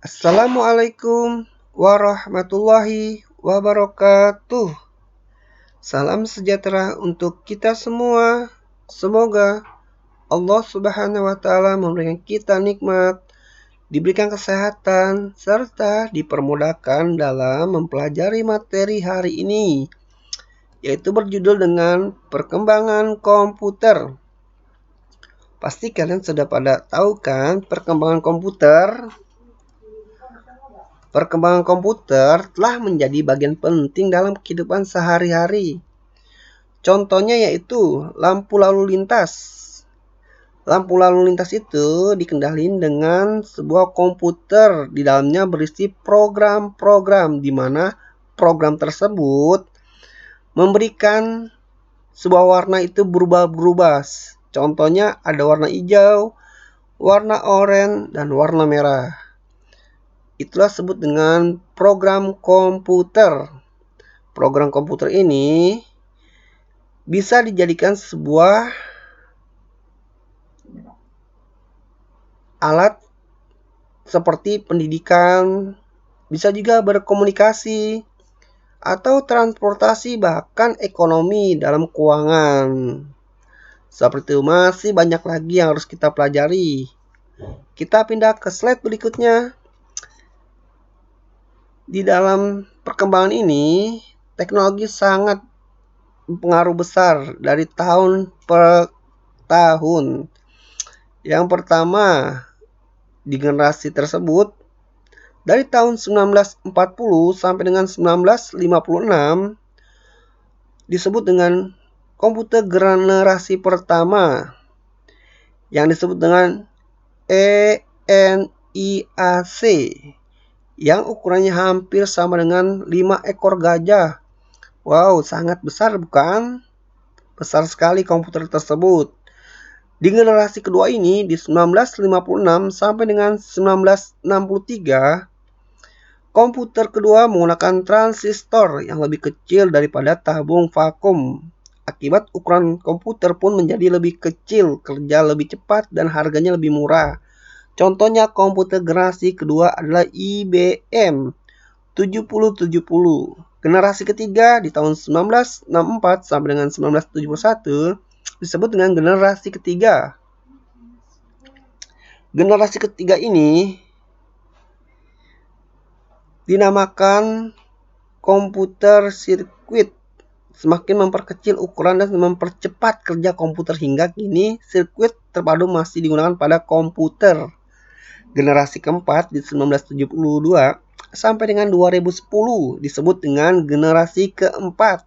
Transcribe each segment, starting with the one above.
Assalamualaikum warahmatullahi wabarakatuh. Salam sejahtera untuk kita semua. Semoga Allah Subhanahu wa Ta'ala memberikan kita nikmat, diberikan kesehatan, serta dipermudahkan dalam mempelajari materi hari ini, yaitu berjudul dengan perkembangan komputer. Pasti kalian sudah pada tahu kan perkembangan komputer? Perkembangan komputer telah menjadi bagian penting dalam kehidupan sehari-hari. Contohnya yaitu lampu lalu lintas. Lampu lalu lintas itu dikendalikan dengan sebuah komputer. Di dalamnya berisi program-program di mana program tersebut memberikan sebuah warna itu berubah-berubah. Contohnya ada warna hijau, warna oranye, dan warna merah. Itulah disebut dengan program komputer. Program komputer ini bisa dijadikan sebuah alat seperti pendidikan, bisa juga berkomunikasi, atau transportasi, bahkan ekonomi dalam keuangan. Seperti itu masih banyak lagi yang harus kita pelajari. Kita pindah ke slide berikutnya. Di dalam perkembangan ini, teknologi sangat berpengaruh besar dari tahun per tahun. Yang pertama, di generasi tersebut, dari tahun 1940 sampai dengan 1956, disebut dengan komputer generasi pertama, yang disebut dengan ENIAC, yang ukurannya hampir sama dengan 5 ekor gajah. Wow, sangat besar bukan? Besar sekali komputer tersebut. Di generasi kedua ini, di 1956 sampai dengan 1963, komputer kedua menggunakan transistor yang lebih kecil daripada tabung vakum. Akibat ukuran komputer pun menjadi lebih kecil, kerja lebih cepat, dan harganya lebih murah. Contohnya komputer generasi kedua adalah IBM 7070. Generasi ketiga di tahun 1964 sampai dengan 1971 disebut dengan generasi ketiga. Generasi ketiga ini dinamakan komputer sirkuit. Semakin memperkecil ukuran dan mempercepat kerja komputer hingga kini sirkuit terpadu masih digunakan pada komputer. Generasi keempat di 1972 sampai dengan 2010 disebut dengan generasi keempat.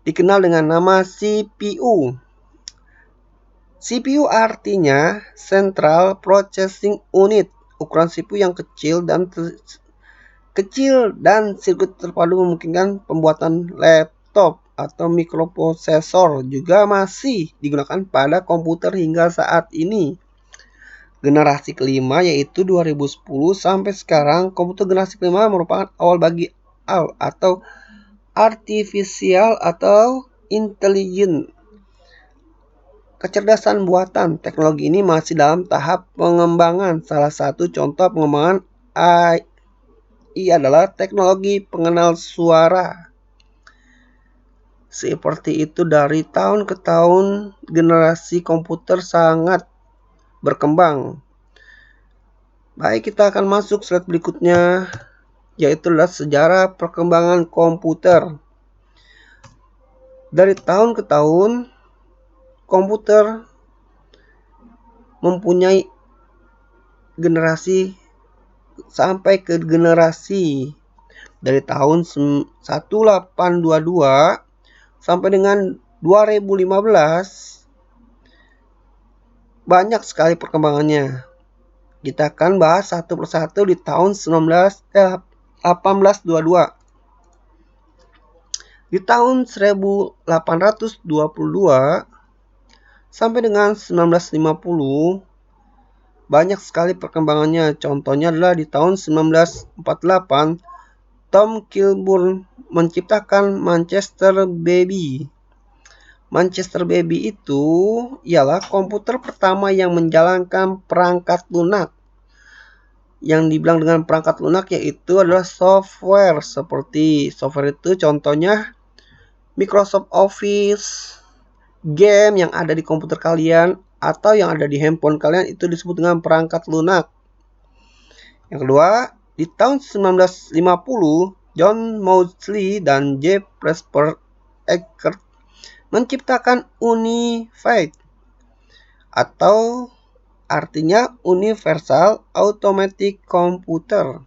Dikenal dengan nama CPU. CPU artinya Central Processing Unit. Ukuran CPU yang kecil dan sirkuit terpadu memungkinkan pembuatan laptop atau mikroprosesor juga masih digunakan pada komputer hingga saat ini. Generasi kelima yaitu 2010 sampai sekarang. Komputer generasi kelima merupakan awal bagi AI atau artificial atau intelligent. Kecerdasan buatan. Teknologi ini masih dalam tahap pengembangan. Salah satu contoh pengembangan AI adalah teknologi pengenal suara. Seperti itu dari tahun ke tahun generasi komputer sangat berkembang. Baik, kita akan masuk slide berikutnya, yaitu sejarah perkembangan komputer. Dari tahun ke tahun, komputer mempunyai generasi sampai ke generasi. Dari tahun 1822 sampai dengan 2015, banyak sekali perkembangannya. Kita akan bahas satu persatu di tahun 1822. Di tahun 1822 sampai dengan 1950, banyak sekali perkembangannya. Contohnya adalah di tahun 1948, Tom Kilburn menciptakan Manchester Baby. Manchester Baby itu ialah komputer pertama yang menjalankan perangkat lunak. yang dibilang dengan perangkat lunak yaitu adalah software. Seperti software itu contohnya Microsoft Office, game yang ada di komputer kalian atau yang ada di handphone kalian itu disebut dengan perangkat lunak. Yang kedua, di tahun 1950, John Maudsley dan J. Presper Eckert menciptakan Unified atau artinya Universal Automatic Computer.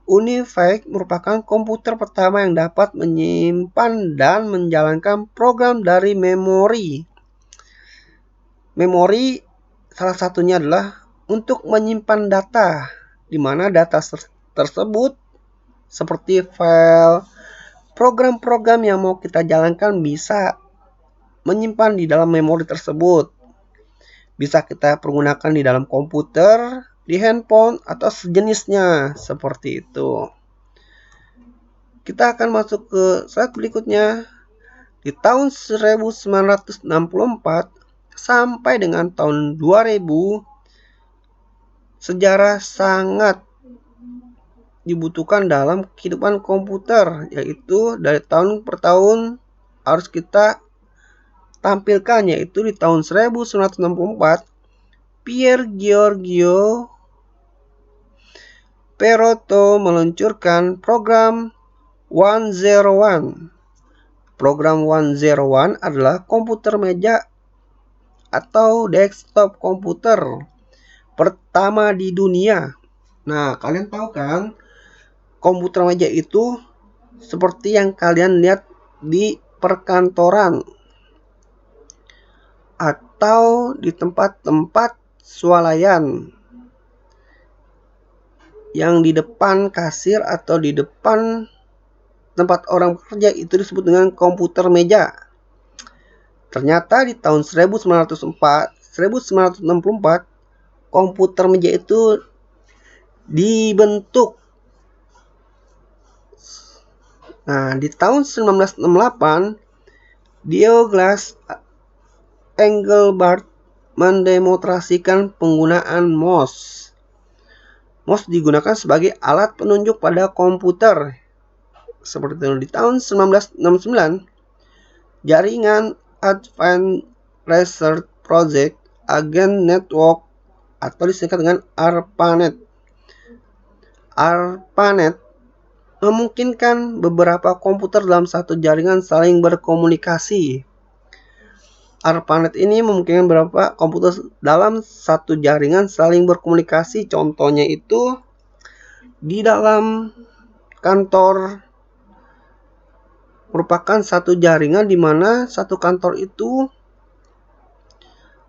Unified merupakan komputer pertama yang dapat menyimpan dan menjalankan program dari memori. Memori salah satunya adalah untuk menyimpan data, di mana data tersebut seperti file, program-program yang mau kita jalankan bisa menyimpan di dalam memori tersebut. Bisa kita pergunakan di dalam komputer, di handphone, atau sejenisnya seperti itu. Kita akan masuk ke slide berikutnya. Di tahun 1964 sampai dengan tahun 2000, sejarah sangat dibutuhkan dalam kehidupan komputer, yaitu dari tahun per tahun harus kita tampilkan, yaitu di tahun 1964 Pier Giorgio Perotto meluncurkan program 101. Program 101 adalah komputer meja atau desktop komputer pertama di dunia. Nah, kalian tahu kan, komputer meja itu seperti yang kalian lihat di perkantoran atau di tempat-tempat swalayan yang di depan kasir atau di depan tempat orang bekerja itu disebut dengan komputer meja. Ternyata di tahun 1964 komputer meja itu dibentuk. Nah, di tahun 1968 Douglas Engelbart mendemonstrasikan penggunaan mouse. Mouse digunakan sebagai alat penunjuk pada komputer. Seperti itu, di tahun 1969, jaringan Advanced Research Project Agent Network atau disingkat dengan ARPANET. ARPANET memungkinkan beberapa komputer dalam satu jaringan saling berkomunikasi. ARPANET ini memungkinkan beberapa komputer dalam satu jaringan saling berkomunikasi. Contohnya itu di dalam kantor merupakan satu jaringan di mana satu kantor itu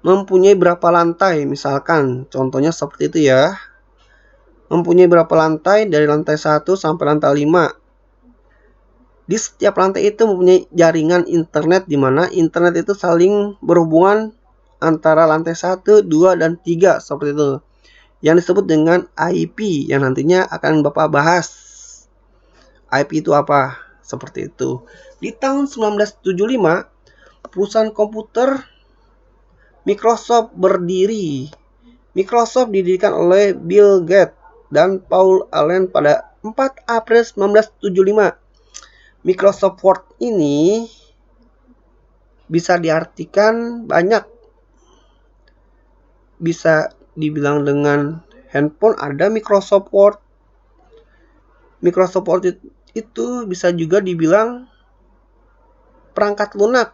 mempunyai berapa lantai. Misalkan contohnya seperti itu ya. Mempunyai berapa lantai dari lantai 1 sampai lantai 5. Di setiap lantai itu mempunyai jaringan internet di mana internet itu saling berhubungan antara lantai 1, 2, dan 3 seperti itu. Yang disebut dengan IP yang nantinya akan Bapak bahas. IP itu apa? Seperti itu. Di tahun 1975, perusahaan komputer Microsoft berdiri. Microsoft didirikan oleh Bill Gates dan Paul Allen pada 4 April 1975. Microsoft Word ini bisa diartikan banyak. Bisa dibilang dengan handphone ada Microsoft Word. Microsoft Word itu bisa juga dibilang perangkat lunak.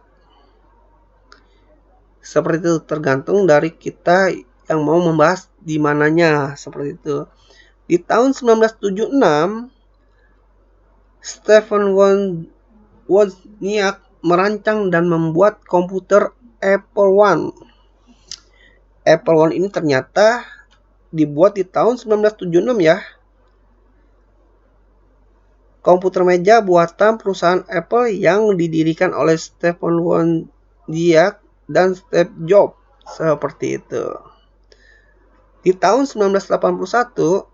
Seperti itu, tergantung dari kita yang mau membahas di mananya. Seperti itu. Di tahun 1976, Stephen Wozniak merancang dan membuat komputer Apple I. Apple I ini ternyata dibuat di tahun 1976 ya. Komputer meja buatan perusahaan Apple yang didirikan oleh Stephen Wozniak dan Steve Jobs. Seperti itu. Di tahun 1981,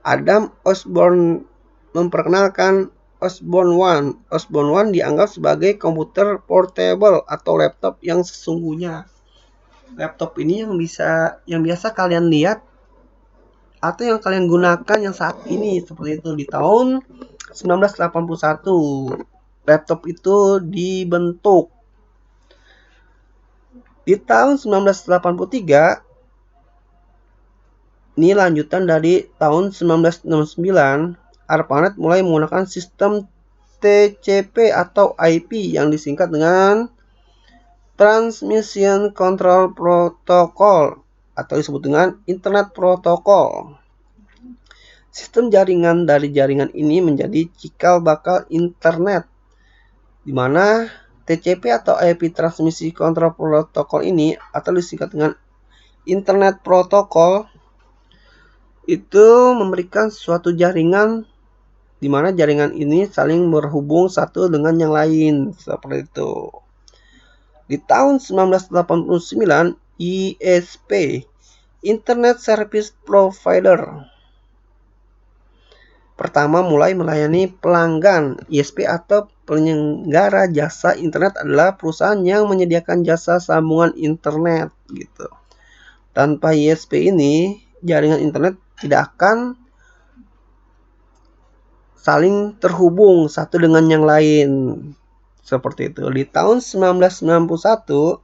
Adam Osborne memperkenalkan Osborne One. Osborne One dianggap sebagai komputer portable atau laptop yang sesungguhnya. Laptop ini yang biasa kalian lihat atau yang kalian gunakan yang saat ini seperti itu. Di tahun 1981 laptop itu dibentuk. Di tahun 1983 ini lanjutan dari tahun 1969, ARPANET mulai menggunakan sistem TCP atau IP yang disingkat dengan Transmission Control Protocol atau disebut dengan Internet Protocol. Sistem jaringan dari jaringan ini menjadi cikal bakal internet, di mana TCP atau IP Transmission Control Protocol ini atau disingkat dengan Internet Protocol itu memberikan suatu jaringan di mana jaringan ini saling berhubung satu dengan yang lain seperti itu. Di tahun 1989, ISP, Internet Service Provider, pertama mulai melayani pelanggan. ISP atau penyelenggara jasa internet adalah perusahaan yang menyediakan jasa sambungan internet gitu. Tanpa ISP ini, jaringan internet tidak akan saling terhubung satu dengan yang lain. Seperti itu. Di tahun 1991,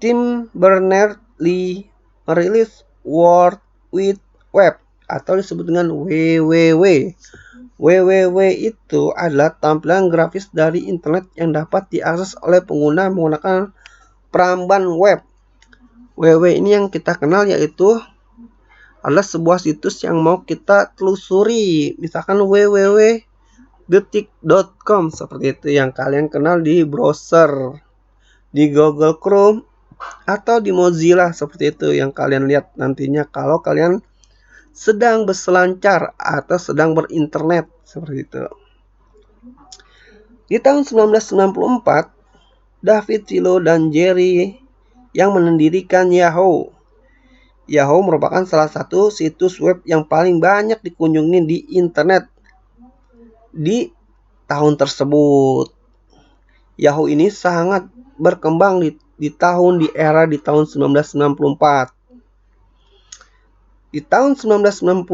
Tim Berners-Lee merilis World Wide Web atau disebut dengan WWW. WWW itu adalah tampilan grafis dari internet yang dapat diakses oleh pengguna menggunakan peramban web. WWW ini yang kita kenal yaitu adalah sebuah situs yang mau kita telusuri, misalkan www.detik.com seperti itu yang kalian kenal di browser, di Google Chrome atau di Mozilla seperti itu yang kalian lihat nantinya kalau kalian sedang berselancar atau sedang berinternet seperti itu. Di tahun 1994, David Filo dan Jerry yang mendirikan Yahoo. Yahoo merupakan salah satu situs web yang paling banyak dikunjungi di internet di tahun tersebut. Yahoo ini sangat berkembang di tahun di tahun 1994. Di tahun 1995,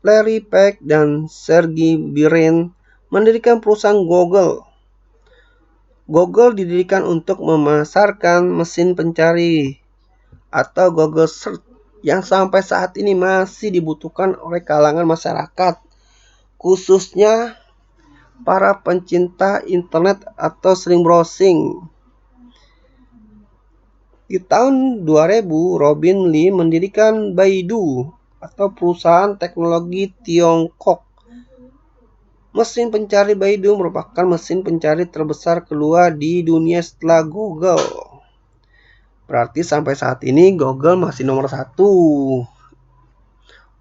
Larry Page dan Sergey Brin mendirikan perusahaan Google. Google didirikan untuk memasarkan mesin pencari atau Google Search yang sampai saat ini masih dibutuhkan oleh kalangan masyarakat, khususnya para pencinta internet atau sering browsing. Di tahun 2000, Robin Li mendirikan Baidu atau perusahaan teknologi Tiongkok. Mesin pencari Baidu merupakan mesin pencari terbesar kedua di dunia setelah Google. Berarti sampai saat ini Google masih nomor 1.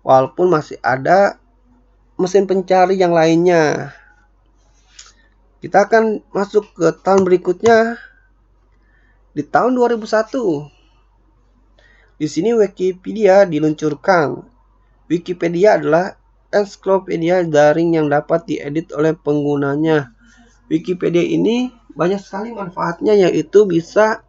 Walaupun masih ada mesin pencari yang lainnya. Kita akan masuk ke tahun berikutnya. Di tahun 2001. Di sini Wikipedia diluncurkan. Wikipedia adalah ensiklopedia daring yang dapat diedit oleh penggunanya. Wikipedia ini banyak sekali manfaatnya, yaitu bisa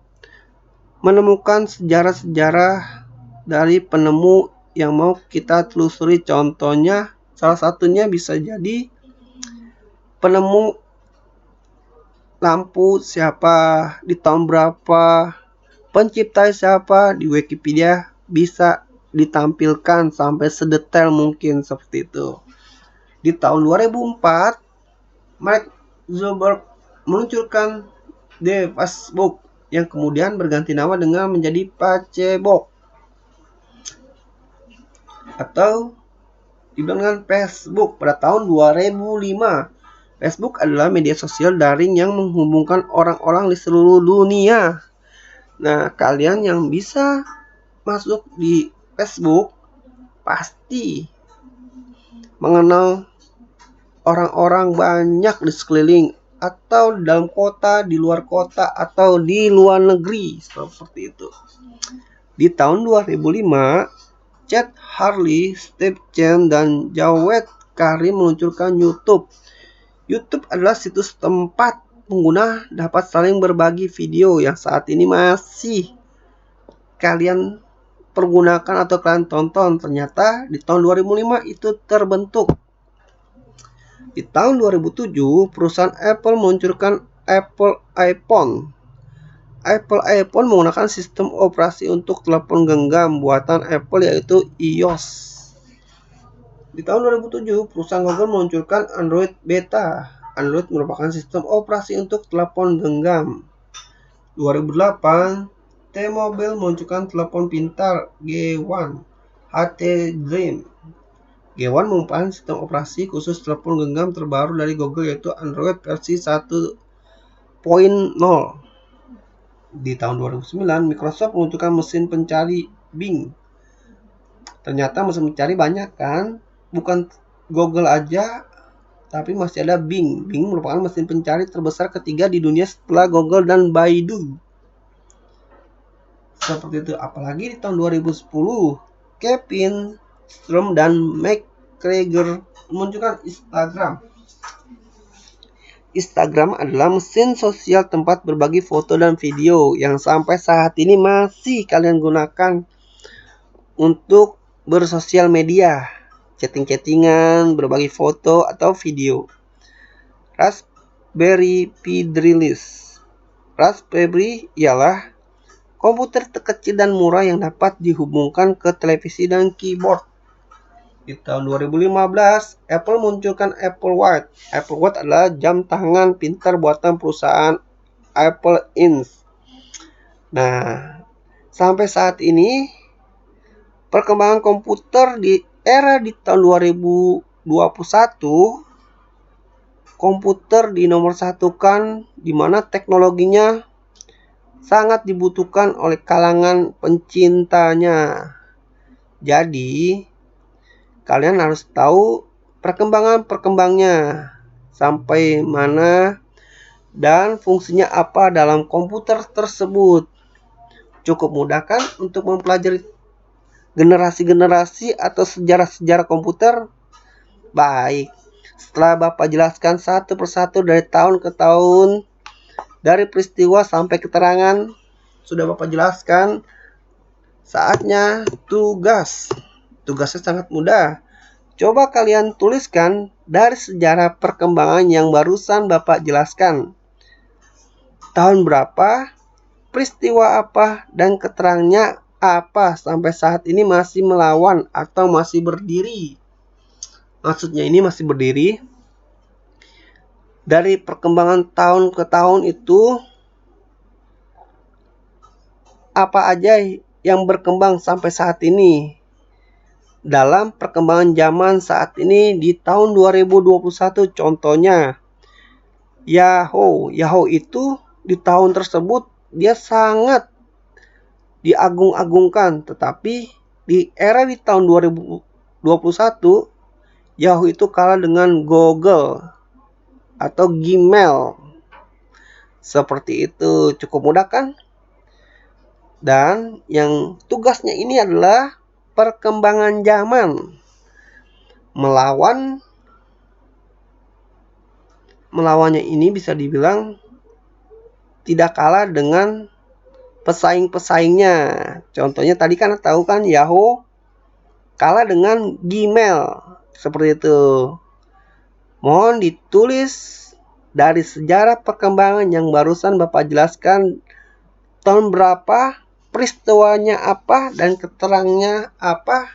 menemukan sejarah-sejarah dari penemu yang mau kita telusuri. Contohnya, salah satunya bisa jadi penemu lampu siapa, di tahun berapa, pencipta siapa, di Wikipedia bisa ditampilkan sampai sedetail mungkin seperti itu. Di tahun 2004, Mark Zuckerberg meluncurkan The Facebook yang kemudian berganti nama dengan menjadi Facebook atau dibilang dengan Facebook pada tahun 2005. Facebook adalah media sosial daring yang menghubungkan orang-orang di seluruh dunia. Nah, kalian yang bisa masuk di Facebook pasti mengenal orang-orang banyak di sekeliling atau di dalam kota, di luar kota, atau di luar negeri seperti itu. Di tahun 2005, Chad Hurley, Steve Chen, dan Jawed Karim meluncurkan YouTube. YouTube adalah situs tempat pengguna dapat saling berbagi video yang saat ini masih kalian pergunakan atau kalian tonton. Ternyata di tahun 2005 itu terbentuk. Di tahun 2007 perusahaan Apple meluncurkan Apple iPhone. Apple iPhone menggunakan sistem operasi untuk telepon genggam buatan Apple yaitu iOS. Di tahun 2007 perusahaan Google meluncurkan Android Beta. Android merupakan sistem operasi untuk telepon genggam. 2008 T-Mobile meluncurkan telepon pintar G1 HT Dream. G1 merupakan sistem operasi khusus telepon genggam terbaru dari Google yaitu Android versi 1.0. Di tahun 2009 Microsoft meluncurkan mesin pencari Bing. Ternyata mesin pencari banyak kan, bukan Google aja, tapi masih ada Bing. Bing merupakan mesin pencari terbesar ketiga di dunia setelah Google dan Baidu. Seperti itu. Apalagi di tahun 2010 Kevin Strom dan McGregor meluncurkan Instagram. Instagram adalah mesin sosial tempat berbagi foto dan video yang sampai saat ini masih kalian gunakan untuk bersosial media, chatting-chattingan, berbagi foto atau video. Raspberry Pi Drilis. Raspberry ialah komputer terkecil dan murah yang dapat dihubungkan ke televisi dan keyboard. Di tahun 2015, Apple meluncurkan Apple Watch. Apple Watch adalah jam tangan pintar buatan perusahaan Apple Inc. Nah, sampai saat ini perkembangan komputer di era di tahun 2021, komputer dinomorsatukan di mana teknologinya sangat dibutuhkan oleh kalangan pencintanya. Jadi, kalian harus tahu perkembangannya sampai mana dan fungsinya apa dalam komputer tersebut. Cukup mudah kan untuk mempelajari generasi-generasi atau sejarah-sejarah komputer? Baik, setelah Bapak jelaskan satu persatu dari tahun ke tahun, dari peristiwa sampai keterangan, sudah Bapak jelaskan, saatnya tugas. Tugasnya sangat mudah. Coba kalian tuliskan dari sejarah perkembangan yang barusan Bapak jelaskan. Tahun berapa, peristiwa apa, dan keterangannya apa sampai saat ini masih melawan atau masih berdiri. Maksudnya ini masih berdiri. Dari perkembangan tahun ke tahun itu, apa aja yang berkembang sampai saat ini. Dalam perkembangan zaman saat ini di tahun 2021, contohnya Yahoo itu di tahun tersebut dia sangat diagung-agungkan, tetapi di era di tahun 2021 Yahoo itu kalah dengan Google atau Gmail. Seperti itu, cukup mudah kan? Dan yang tugasnya ini adalah perkembangan zaman. Melawannya ini bisa dibilang tidak kalah dengan pesaing-pesaingnya. Contohnya tadi kan tahu kan Yahoo kalah dengan Gmail. Seperti itu. Mohon ditulis dari sejarah perkembangan yang barusan Bapak jelaskan, tahun berapa, peristiwanya apa, dan keterangannya apa,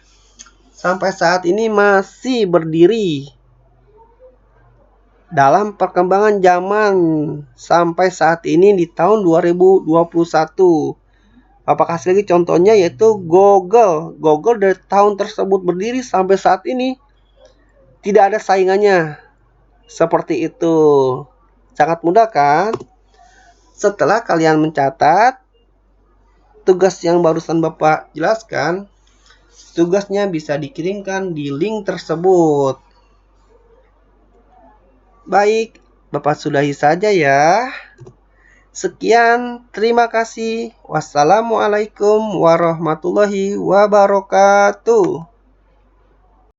sampai saat ini masih berdiri dalam perkembangan zaman sampai saat ini di tahun 2021. Bapak kasih lagi contohnya yaitu Google. Google dari tahun tersebut berdiri sampai saat ini tidak ada saingannya. Seperti itu. Sangat mudah kan? Setelah kalian mencatat tugas yang barusan Bapak jelaskan, tugasnya bisa dikirimkan di link tersebut. Baik, Bapak sudahi saja ya. Sekian, terima kasih. Wassalamualaikum warahmatullahi wabarakatuh.